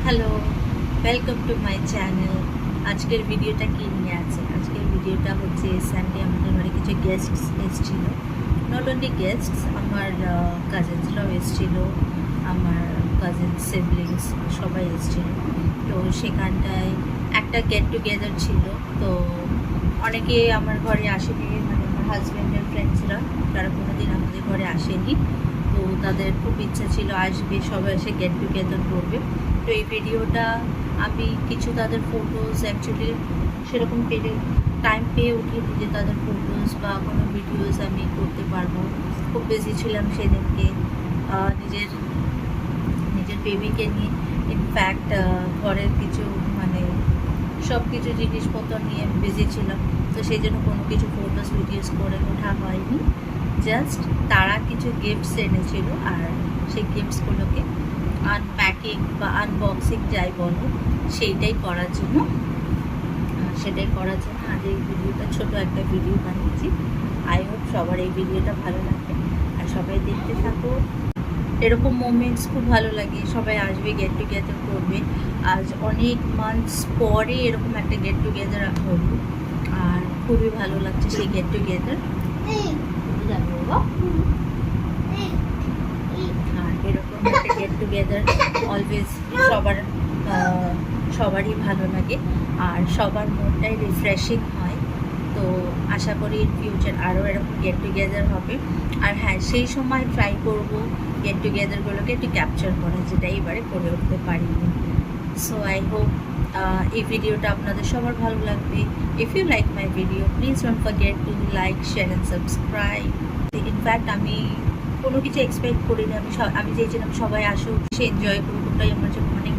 Hello, welcome to my channel. আজকের ভিডিওটা কী নিয়ে আছে? আজকের ভিডিওটা হচ্ছে সানডে আমাদের বাড়ি কিছু গেস্টস এসেছিল। নট অনলি গেস্টস, আমার কাজিনসরাও এসেছিল, আমার কাজিন সিবলিংস সবাই এসেছিল। তো সেখানটায় একটা গেট টুগেদার ছিল। তো অনেকে আমার ঘরে আসেনি, মানে আমার হাজব্যান্ডের ফ্রেন্ডসরা, তারা কোনো দিন আমাদের ঘরে আসেনি। তো তাদের খুব ইচ্ছা ছিল আসবে, সবাই এসে গেট টুগেদার করবে। তো এই ভিডিওটা আমি কিছু তাদের ফটোজ অ্যাকচুয়ালি সেরকম টাইম পেয়ে উঠিনি যে তাদের ফটোজ বা কোনো ভিডিওস আমি করতে পারবো। খুব বিজি ছিলাম সেদিনকে নিজের বেবিকে নিয়ে। ইনফ্যাক্ট ঘরের কিছু মানে সব কিছু জিনিসপত্র নিয়ে বিজি ছিলাম। তো সেই জন্য কোনো কিছু ফটোস ভিডিওস করে ওঠা হয়নি। জাস্ট তারা কিছু গিফটস এনেছিল, আর সেই গিফটসগুলোকে আনপ্যাকিং বা আনবক্সিং যাই বলো সেটাই করার জন্য আজ এই ভিডিওটা ছোট একটা ভিডিও বানিয়েছি। আই হোপ সবার এই ভিডিওটা ভালো লাগবে আর সবাই দেখতে থাকো। এরকম মোমেন্টস খুব ভালো লাগে, সবাই আসবে, গেট টুগেদার করবে। আজ অনেক মান্থস পরে এরকম একটা গেট টুগেদার হলো, আর খুবই ভালো লাগছে সেই গেট টুগেদার। আর এরকম একটা গেট টুগেদার অলওয়েজ সবারই ভালো লাগে, আর সবার মনটাই রিফ্রেশিং হয়। তো আশা করি ইন ফিউচার আরও এরকম গেট টুগেদার হবে। আর হ্যাঁ, সেই সময় ট্রাই করব গেট টুগেদারগুলোকে একটু ক্যাপচার করা, যেটা এবারে করে উঠতে পারিনি। সো আই হোপ এই ভিডিওটা আপনাদের সবার ভালো লাগবে। If you like my video please don't forget to like, share and subscribe. In fact আমি কোনো কিছু এক্সপেক্ট করিনি, আমি চেয়েছিলাম সবাই আসুক, সে এনজয় করুক, ওটাই আমার জন্য অনেক।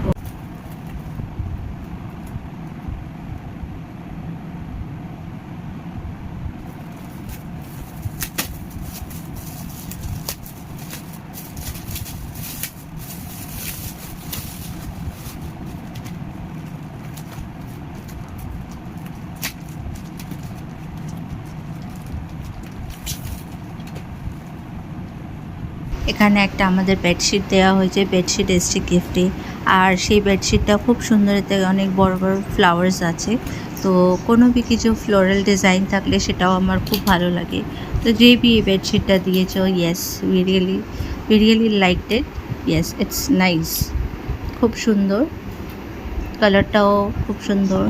এখানে একটা আমাদের বেডশিট দেওয়া হয়েছে, বেডশিট এসছে গিফটে। আর সেই বেডশিটটা খুব সুন্দর, এতে অনেক বড় বড় ফ্লাওয়ার্স আছে। তো কোনো কিছু ফ্লোরাল ডিজাইন থাকলে সেটাও আমার খুব ভালো লাগে। তো যে এই বেডশিটটা দিয়েছো, yes we really liked it. Yes, it's nice, খুব সুন্দর, কালারটাও খুব সুন্দর।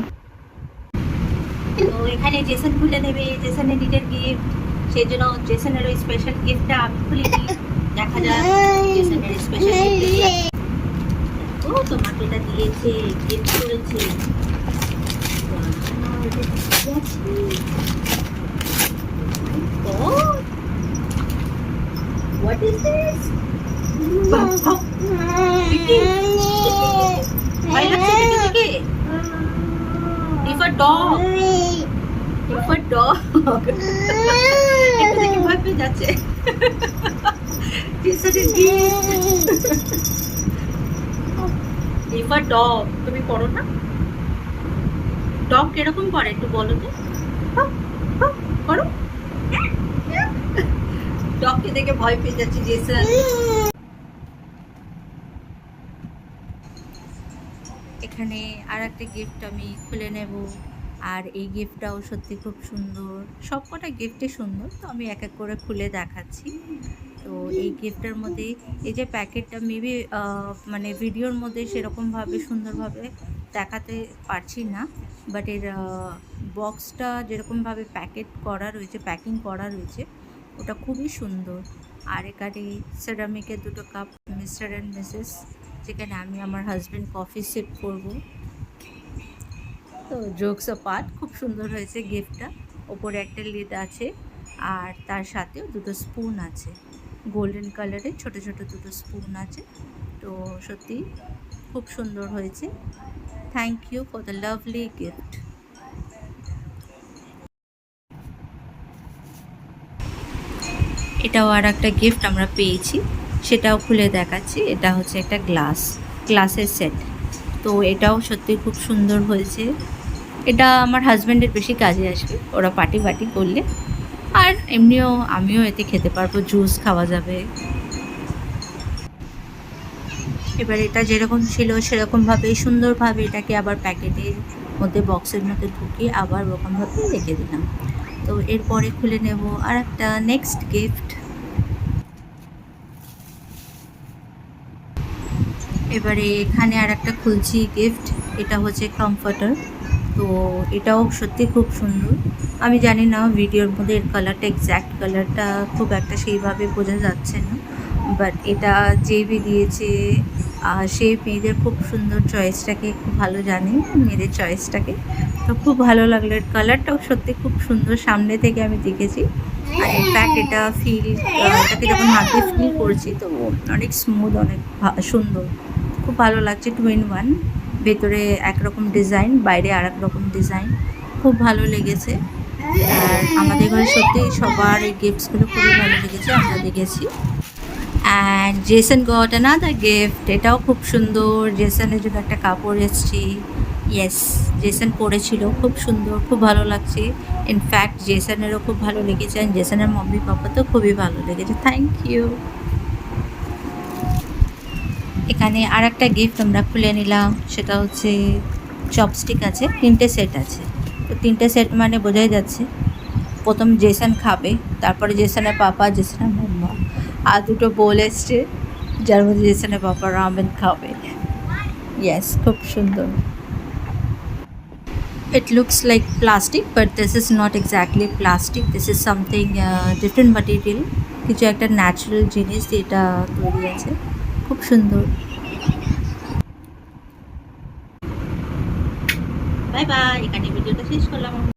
তো এখানে জেসন খুলে নেবে, জেসনের নিজের গিফট, সেই জন্য জেসনের ওই স্পেশাল গিফটটা আমি খুলিনি। দেখা যায় জেসনের স্পেশাল গিফট। ও তোমাকে এটা দিয়েছে, গিফট করেছে। What is this? ভাই লাগছে দেখে। If a dog. If a dog. একটু দেখে ভয় পেয়ে যাচ্ছে। This is gift. If a dog. তুমি পড়ো না? ডগ কিরকম করে একটু বলো তো। করো। ডগকে দেখে ভয় পেয়ে যাচ্ছে জেসন। এখানে আর একটা গিফট আমি খুলে নেব। আর এই গিফটটাও সত্যি খুব সুন্দর, সব কটা গিফটই সুন্দর। তো আমি এক এক করে খুলে দেখাচ্ছি। তো এই গিফটের মধ্যে এই যে প্যাকেটটা মেবি মানে ভিডিওর মধ্যে সেরকমভাবে সুন্দরভাবে দেখাতে পারছি না, বাট এর বক্সটা যেরকমভাবে প্যাকিং করা রয়েছে ওটা খুবই সুন্দর। আর এখানে সেরামিকের দুটো কাপ, মিস্টার অ্যান্ড মিসেস, যেখানে আমি আমার হাজব্যান্ড কফি সিপ করব। তো জোকস অ্যাপার্ট, খুব সুন্দর হয়েছে গিফটটা। ওপরে একটা লিড আছে, আর তার সাথেও দুটো স্পুন আছে, গোল্ডেন কালারের ছোট ছোট দুটো স্পুন আছে। তো সত্যি খুব সুন্দর হয়েছে। Thank you for the lovely gift. এটাও আর একটা গিফট আমরা পেয়েছি, সেটাও খুলে দেখাচ্ছি। এটা হচ্ছে একটা গ্লাসের সেট। তো এটাও সত্যি খুব সুন্দর হয়েছে। এটা আমার হাজব্যান্ডের বেশি কাজে আসবে, ওরা পার্টি করলে। আর এমনিও আমিও এতে খেতে পারবো, জুস খাওয়া যাবে। এবার এটা যেরকম ছিল সেরকমভাবে সুন্দরভাবে এটাকে আবার প্যাকেটের মধ্যে বক্সের মধ্যে ঢুকিয়ে আবার ওরকমভাবে রেখে দিলাম। তো এরপরে খুলে নেব আর একটা নেক্সট গিফট। এবারে এখানে আর একটা খুলছি গিফট। এটা হচ্ছে কমফর্টার। তো এটাও সত্যি খুব সুন্দর। আমি জানি না ভিডিওর মধ্যে এর কালারটা, এক্স্যাক্ট কালারটা খুব একটা সেইভাবে বোঝা যাচ্ছে না, বাট এটা যেই দিয়েছে সেই মেয়েদের খুব সুন্দর চয়েসটাকে খুব ভালো জানে, মেয়েদের চয়েসটাকে। তো খুব ভালো লাগলো, এর কালারটাও সত্যি খুব সুন্দর সামনে থেকে আমি দেখেছি। আর ইনফ্যাক্ট এটা এটাকে যখন হাতে ফিল করছি তো অনেক স্মুথ, অনেক সুন্দর, খুব ভালো লাগছে। 2 in 1, ভেতরে একরকম ডিজাইন, বাইরে আর এক রকম ডিজাইন, খুব ভালো লেগেছে। আর আমাদের ঘরে সত্যি সবার এই গিফটসগুলো খুবই ভালো লেগেছে, আমরা দেখেছি। And Jason goat another gift. এটাও খুব সুন্দর। জেসনের জন্য একটা কাপড় এসেছি। ইয়েস, জেসন পরেছিল, খুব সুন্দর, খুব ভালো লাগছে। ইনফ্যাক্ট জেসনেরও খুব ভালো লেগেছে, অ্যান্ড জেসনের মাম্মি পাপা তো খুবই ভালো লেগেছে। Thank you. এখানে আর একটা গিফট আমরা খুলে নিলাম, সেটা হচ্ছে চপস্টিক আছে, 3টে সেট আছে। তো 3টে সেট মানে বোঝাই যাচ্ছে প্রথম জেসন খাবে, তারপরে জেসনের পাপা, জেসনের মাম্মা, আর 2টো বোল এসছে যার মধ্যে জেসনের পাপা রামেন খাবে। ইয়েস, খুব সুন্দর। It looks like plastic, but this is not exactly plastic. This is something different material. কিছু একটা ন্যাচারাল জিনিস দিয়ে এটা তৈরি আছে, খুব সুন্দর। বাই বাই, এখানে ভিডিওটা শেষ করলাম।